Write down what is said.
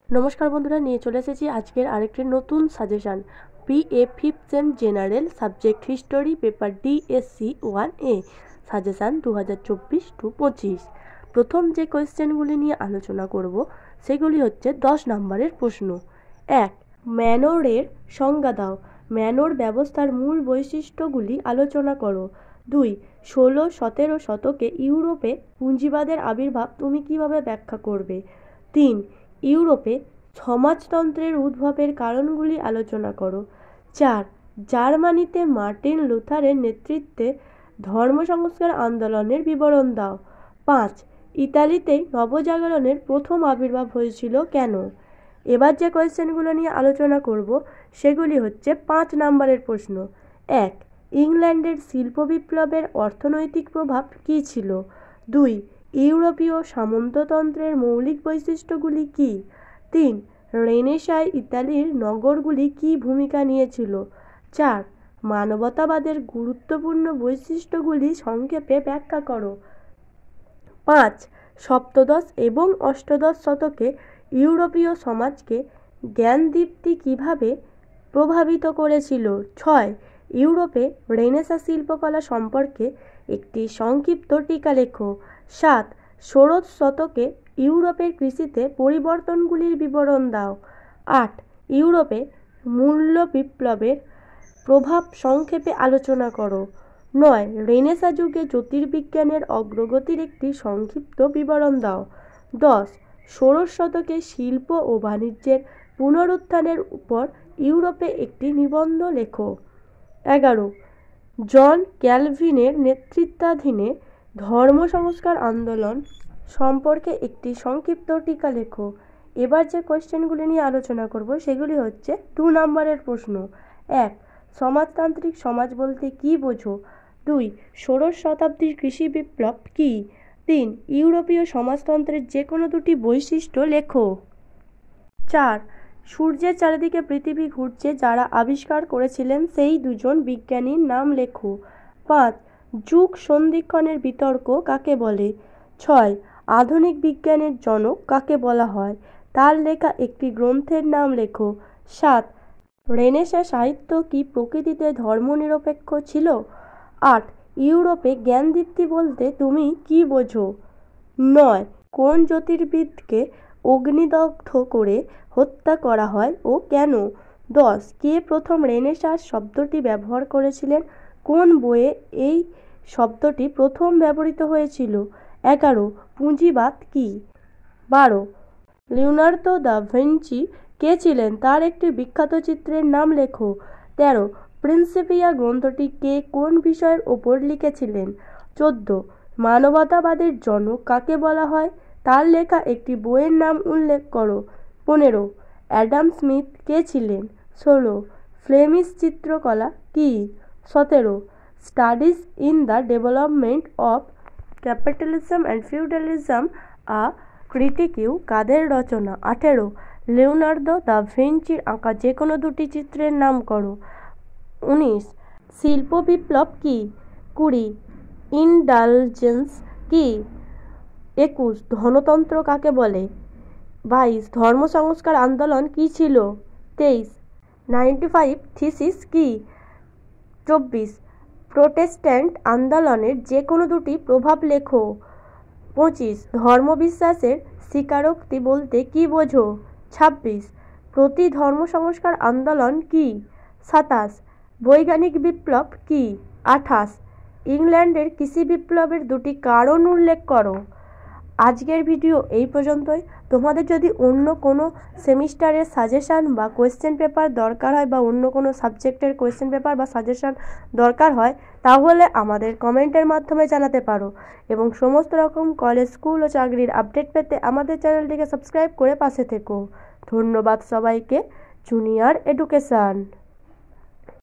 নমস্কার বন্ধুরা, নিয়ে চলে এসেছি আজকের আরেকটি নতুন suggestion. BA 5th same general subject history paper DSC 1A suggestion 2024-25। প্রথম যে কোয়েশ্চেনগুলি নিয়ে আলোচনা করব সেগুলি হচ্ছে 10 নম্বরের প্রশ্ন। 1. ম্যানরের সংজ্ঞা দাও। ম্যানর ব্যবস্থার মূল বৈশিষ্ট্যগুলি আলোচনা করো। 2. 16-17 শতকে ইউরোপে পুঁজিবাদের আবির্ভাব তুমি কিভাবে ব্যাখ্যা করবে? 3. ইউরোপে সমাজতন্ত্রের উদ্ভবের কারণগুলি আলোচনা করো। 4. জার্মানিতে মার্টিন লুথারের নেতৃত্বে ধর্ম সংস্কার আন্দোলনের বিবরণ দাও। 5. ইতালিতে নবজাগরণের প্রথম আবির্ভাব হয়েছিল কেন? এবার যে কোয়েশ্চেনগুলো নিয়ে আলোচনা করব সেগুলি হচ্ছে 5 নম্বরের প্রশ্ন। 1. ইংল্যান্ডের শিল্প বিপ্লবের অর্থনৈতিক প্রভাব কী ছিল? 2. ইউরোপীয় সামন্ততন্ত্রের মৌলিক বৈশিষ্ট্যগুলি কী? 3. রেনেসাঁয় ইতালির নগরগুলি কী ভূমিকা নিয়েছিল? 4. মানবতাবাদের গুরুত্বপূর্ণ বৈশিষ্ট্যগুলি সংক্ষেপে ব্যাখ্যা করো। 5. সপ্তদশ এবং অষ্টাদশ শতকে ইউরোপীয় সমাজকে জ্ঞানদীপ্তি কীভাবে প্রভাবিত করেছিল? 6. ইউরোপে রেনেসাঁ শিল্পকলা সম্পর্কে একটি সংক্ষিপ্ত টিকা লেখো। 7. ষোড়শ শতকে ইউরোপের কৃষিতে পরিবর্তনগুলির বিবরণ দাও। 8. ইউরোপে মূল্য বিপ্লবের প্রভাব সংক্ষেপে আলোচনা করো। 9. রেনেসাঁ যুগে জ্যোতির্বিজ্ঞানের অগ্রগতির একটি সংক্ষিপ্ত বিবরণ দাও। 10. ষোড়শ শতকে শিল্প ও বাণিজ্যের পুনরুত্থানের উপর ইউরোপে একটি নিবন্ধ লেখো। 11. জন ক্যালভিনের নেতৃত্বাধীনে ধর্ম সংস্কার আন্দোলন সম্পর্কে একটি সংক্ষিপ্ত টিকা লেখো। এবার যে কোয়েশ্চেনগুলি নিয়ে আলোচনা করব সেগুলি হচ্ছে 2 নম্বরের প্রশ্ন। 1. সমাজতান্ত্রিক সমাজ বলতে কী বোঝো? 2. ষোড়শ শতাব্দীর কৃষি বিপ্লব কী? 3. ইউরোপীয় সমাজতন্ত্রের যে কোনো দুটি বৈশিষ্ট্য লেখো। 4. সূর্যের চারিদিকে পৃথিবী ঘুরছে যারা আবিষ্কার করেছিলেন সেই দুজন বিজ্ঞানীর নাম লেখো। 5. যুগ সন্ধিক্ষণের বিতর্ক কাকে বলে? 6. আধুনিক বিজ্ঞানের জনক কাকে বলা হয়? তার লেখা একটি গ্রন্থের নাম লেখো। 7. রেনেসাঁ সাহিত্য কি প্রকৃতিতে ধর্মনিরপেক্ষ ছিল? 8. ইউরোপে জ্ঞানদীপ্তি বলতে তুমি কী বোঝো? 9. কোন জ্যোতির্বিদকে অগ্নিদগ্ধ করে হত্যা করা হয় ও কেন? 10. কে প্রথম রেনেসাঁ শব্দটি ব্যবহার করেছিলেন? কোন বইয়ে এই শব্দটি প্রথম ব্যবহৃত হয়েছিল? 11. পুঁজিবাদ কী? 12. লিওনার্দো দা ভিঞ্চি কে ছিলেন? তার একটি বিখ্যাত চিত্রের নাম লেখো। 13. প্রিন্সিপিয়া গ্রন্থটি কে কোন বিষয়ের ওপর লিখেছিলেন? 14. মানবতাবাদের জনক কাকে বলা হয়? তার লেখা একটি বইয়ের নাম উল্লেখ করো। 15. অ্যাডাম স্মিথ কে ছিলেন? 16. ফ্লেমিশ চিত্রকলা কী? 17. Studies in the development of capitalism and feudalism a critique কাদের রচনা? 18. লিওনার্দো দা ভিঞ্চির আঁকা যে কোনো দুটি চিত্রের নাম করো। 19. শিল্প বিপ্লব কী? 20. ইনডালজেন্স কী? 21. ধনতন্ত্র কাকে বলে? 22. ধর্ম সংস্কার আন্দোলন কী ছিল? 23. 95 থিসিস কী? 24. প্রোটেস্ট্যান্ট আন্দোলনের যে কোনো দুটি প্রভাব লেখো। 25. ধর্মবিশ্বাসের স্বীকারোক্তি বলতে কী বোঝো? 26. প্রতি ধর্ম সংস্কার আন্দোলন কী? 27. বৈজ্ঞানিক বিপ্লব কী? 28. ইংল্যান্ডের কৃষি বিপ্লবের দুটি কারণ উল্লেখ করো। আজকের ভিডিও এই পর্যন্তই। তোমাদের যদি অন্য কোনো সেমিস্টারের সাজেশান বা কোয়েশ্চেন পেপার দরকার হয় বা অন্য কোনো সাবজেক্টের কোয়েশ্চেন পেপার বা সাজেশান দরকার হয় তাহলে আমাদের কমেন্টের মাধ্যমে জানাতে পারো এবং সমস্ত রকম কলেজ, স্কুল ও চাকরির আপডেট পেতে আমাদের চ্যানেলটিকে সাবস্ক্রাইব করে পাশে থেকো। ধন্যবাদ সবাইকে। Junior education.